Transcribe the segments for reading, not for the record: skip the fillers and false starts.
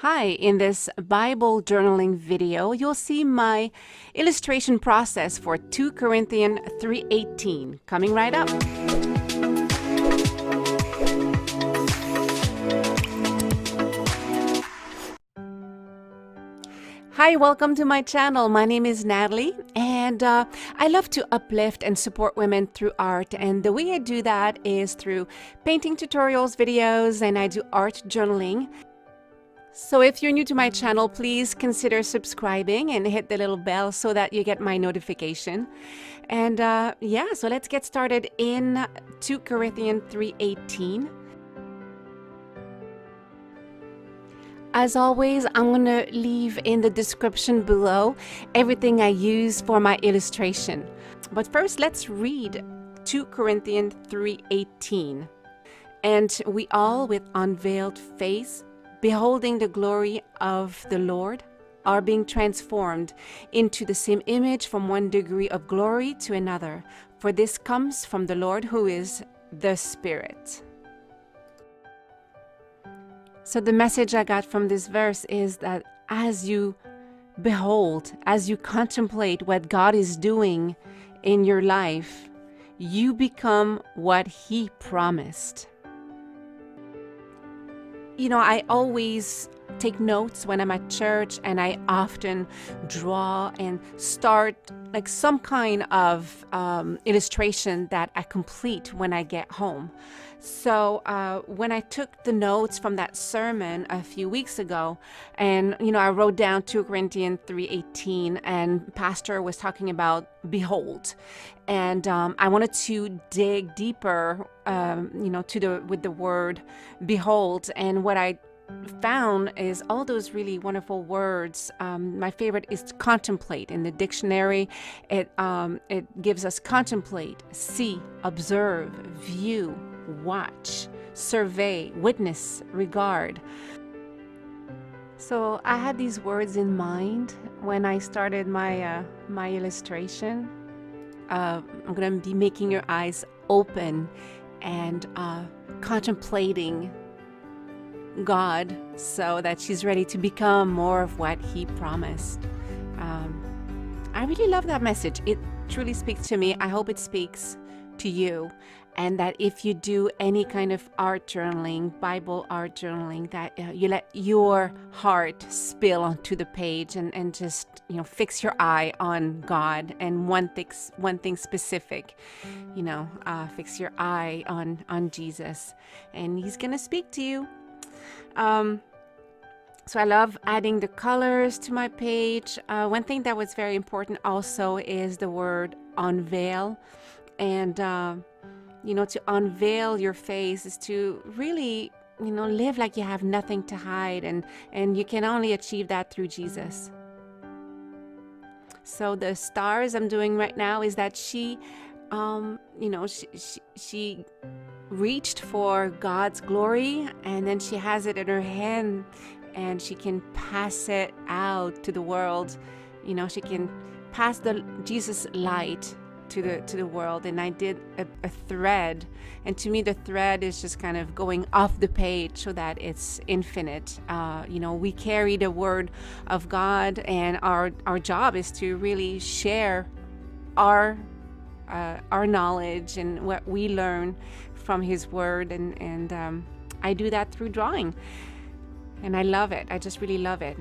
Hi, in this Bible journaling video, you'll see my illustration process for 2 Corinthians 3:18 coming right up. Hi, welcome to my channel. My name is Natalie, and I love to uplift and support women through art. And the way I do that is through painting tutorials, videos, and I do art journaling. So if you're new to my channel, please consider subscribing and hit the little bell so that you get my notification. And so let's get started in 2 Corinthians 3:18. As always, I'm going to leave in the description below everything I use for my illustration. But first, let's read 2 Corinthians 3:18. And we all with unveiled face, beholding the glory of the Lord, are being transformed into the same image from one degree of glory to another. For this comes from the Lord, who is the Spirit. So the message I got from this verse is that as you behold, as you contemplate what God is doing in your life, you become what He promised. You know, I always take notes when I'm at church, and I often draw and start like some kind of illustration that I complete when I get home. So when I took the notes from that sermon a few weeks ago, and I wrote down 2 Corinthians 3:18, and Pastor was talking about behold, and I wanted to dig deeper, with the word behold, and what I found is all those really wonderful words. My favorite is contemplate. In the dictionary, it gives us contemplate, see, observe, view, watch, survey, witness, regard. So I had these words in mind when I started my illustration. I'm going to be making your eyes open and contemplating God so that she's ready to become more of what He promised. I really love that message. It truly speaks to me. I hope it speaks to you, and that if you do any kind of art journaling, Bible art journaling, that you let your heart spill onto the page and just fix your eye on God and one thing specific. Fix your eye on Jesus, and He's gonna speak to you. So I love adding the colors to my page. One thing that was very important also is the word unveil. And, to unveil your face is to really, live like you have nothing to hide. And you can only achieve that through Jesus. So the stars I'm doing right now is that she reached for God's glory, and then she has it in her hand, and she can pass it out to the world. She can pass the Jesus light to the world. And I did a thread, and to me the thread is just kind of going off the page so that it's infinite. We carry the word of God, and our job is to really share our knowledge and what we learn from His word, and I do that through drawing, and I love it. I just really love it.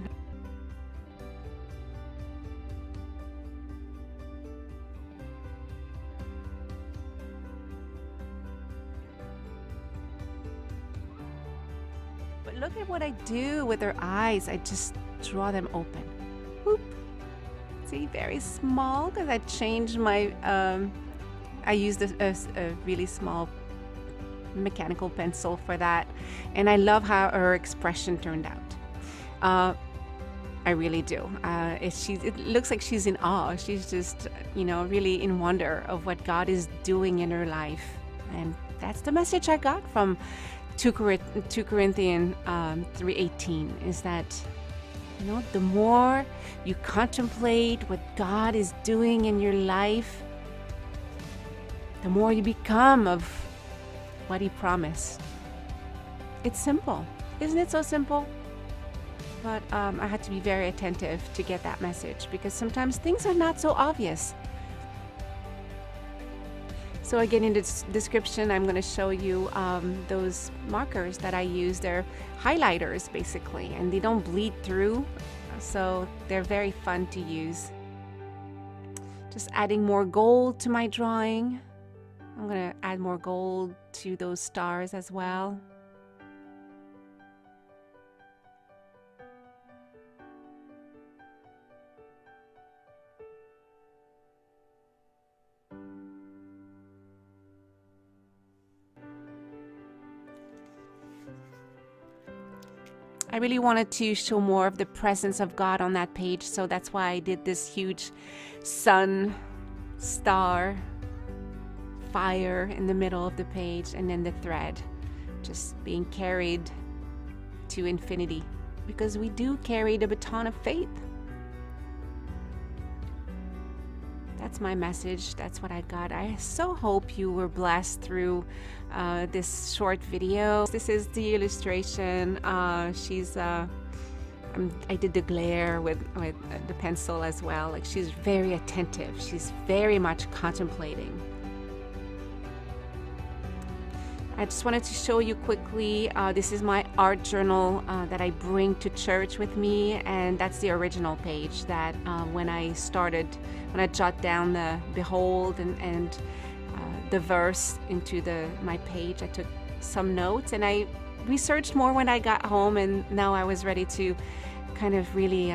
But look at what I do with her eyes. I just draw them open. Whoop. See, very small, because I changed my I used a really small mechanical pencil for that, and I love how her expression turned out. I really do. It looks like she's in awe. She's just really in wonder of what God is doing in her life, and that's the message I got from 2 Corinthians 3:18 is that the more you contemplate what God is doing in your life, the more you become of what He promised. It's simple. Isn't it so simple? But I had to be very attentive to get that message because sometimes things are not so obvious. So again, in the description, I'm going to show you those markers that I use. They're highlighters basically, and they don't bleed through, so they're very fun to use. Just adding more gold to my drawing. I'm going to add more gold to those stars as well. I really wanted to show more of the presence of God on that page, so that's why I did this huge sun, star, fire in the middle of the page, and then the thread just being carried to infinity, because we do carry the baton of faith. That's my message. That's what I got. I so hope you were blessed through this short video. This is the illustration. I did the glare with the pencil as well. Like, she's very attentive. She's very much contemplating. I just wanted to show you quickly, this is my art journal that I bring to church with me, and that's the original page that when I jot down the behold and the verse into my page, I took some notes and I researched more when I got home, and now I was ready to kind of really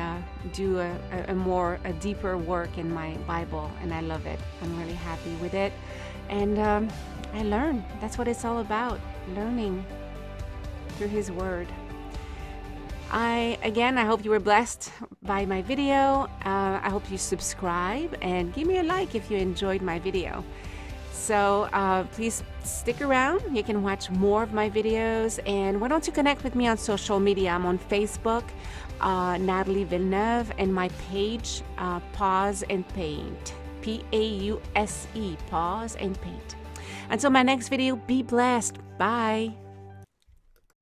do a deeper work in my Bible, and I love it. I'm really happy with it, and I learn. That's what it's all about, learning through His Word. I hope you were blessed by my video. I hope you subscribe and give me a like if you enjoyed my video. So please stick around. You can watch more of my videos, and why don't you connect with me on social media? I'm on Facebook, Natalie Villeneuve, and my page, Pause and Paint, Pause, Pause and Paint. Until my next video, be blessed. Bye.